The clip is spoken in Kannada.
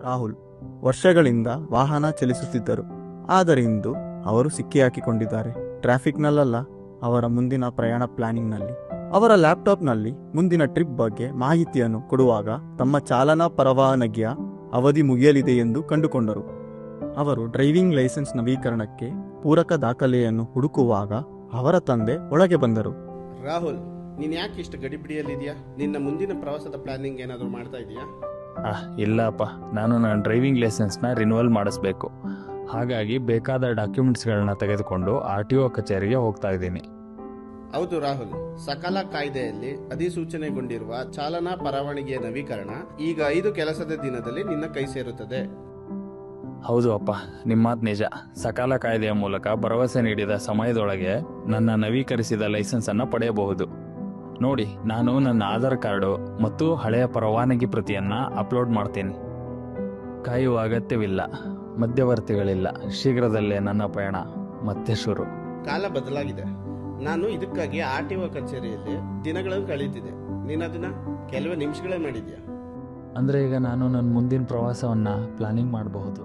ರಾಹುಲ್ ವರ್ಷಗಳಿಂದ ವಾಹನ ಚಲಿಸುತ್ತಿದ್ದರು. ಆದರೆ ಇಂದು ಅವರು ಸಿಕ್ಕಿಹಾಕಿಕೊಂಡಿದ್ದಾರೆ. ಟ್ರಾಫಿಕ್ನಲ್ಲ, ಅವರ ಮುಂದಿನ ಪ್ರಯಾಣ ಪ್ಲಾನಿಂಗ್ನಲ್ಲಿ. ಅವರ ಲ್ಯಾಪ್ಟಾಪ್ನಲ್ಲಿ ಮುಂದಿನ ಟ್ರಿಪ್ ಬಗ್ಗೆ ಮಾಹಿತಿಯನ್ನು ಕೊಡುವಾಗ ತಮ್ಮ ಚಾಲನಾ ಪರವಾನಗಿಯ ಅವಧಿ ಮುಗಿಯಲಿದೆ ಎಂದು ಕಂಡುಕೊಂಡರು. ಅವರು ಡ್ರೈವಿಂಗ್ ಲೈಸೆನ್ಸ್ ನವೀಕರಣಕ್ಕೆ ಪೂರಕ ದಾಖಲೆಯನ್ನು ಹುಡುಕುವಾಗ ಅವರ ತಂದೆ ಒಳಗೆ ಬಂದರು. ರಾಹುಲ್, ನೀನ್ ಯಾಕೆ ಇಷ್ಟು ಗಡಿಬಿಡಿಯಲ್ಲಿದೆಯಾ? ನಿನ್ನ ಮುಂದಿನ ಪ್ರವಾಸದ ಪ್ಲಾನಿಂಗ್ ಏನಾದರೂ ಮಾಡ್ತಾ ಇದೆಯಾ? ಇಲ್ಲಪ್ಪ, ನಾನು ನನ್ನ ಡ್ರೈವಿಂಗ್ ಲೈಸೆನ್ಸ್ನ ರಿನ್ಯೂವಲ್ ಮಾಡಿಸ್ಬೇಕು. ಹಾಗಾಗಿ ಬೇಕಾದ ಡಾಕ್ಯುಮೆಂಟ್ಸ್ಗಳನ್ನ ತೆಗೆದುಕೊಂಡು RTO ಕಚೇರಿಗೆ ಹೋಗ್ತಾ ಇದ್ದೀನಿ. ಹೌದು ರಾಹುಲ್, ಸಕಾಲ ಕಾಯ್ದೆಯಲ್ಲಿ ಅಧಿಸೂಚನೆಗೊಂಡಿರುವ ಚಾಲನಾ ಪರವಾನಗಿಯ ನವೀಕರಣ ಈಗ 5 ಕೆಲಸದ ದಿನದಲ್ಲಿ ನಿನ್ನ ಕೈ ಸೇರುತ್ತದೆ. ಹೌದು ಅಪ್ಪ, ನಿಮ್ಮ ಮಾತು ನಿಜ. ಸಕಾಲ ಕಾಯ್ದೆಯ ಮೂಲಕ ಭರವಸೆ ನೀಡಿದ ಸಮಯದೊಳಗೆ ನನ್ನ ನವೀಕರಿಸಿದ ಲೈಸೆನ್ಸನ್ನು ಪಡೆಯಬಹುದು. ನೋಡಿ, ನಾನು ನನ್ನ ಆಧಾರ್ ಕಾರ್ಡು ಮತ್ತು ಹಳೆಯ ಪರವಾನಗಿ ಪ್ರತಿಯನ್ನು ಅಪ್ಲೋಡ್ ಮಾಡ್ತೀನಿ. ಕಾಯುವ ಅಗತ್ಯವಿಲ್ಲ, ಮಧ್ಯವರ್ತಿಗಳಿಲ್ಲ. ಶೀಘ್ರದಲ್ಲೇ ನನ್ನ ಪಯಣ ಮತ್ತೆ ಶುರು. ಕಾಲ ಬದಲಾಗಿದೆ. ನಾನು ಇದಕ್ಕಾಗಿ RTO ಕಚೇರಿಯಲ್ಲಿ ದಿನಗಳನ್ನು ಕಳೀತಿದ್ದೆ. ನೀನು ಅದನ್ನ ಕೆಲವೇ ನಿಮಿಷಗಳೇ ಮಾಡಿದ್ಯಾ. ಅಂದರೆ ಈಗ ನಾನು ನನ್ನ ಮುಂದಿನ ಪ್ರವಾಸವನ್ನು ಪ್ಲಾನಿಂಗ್ ಮಾಡಬಹುದು.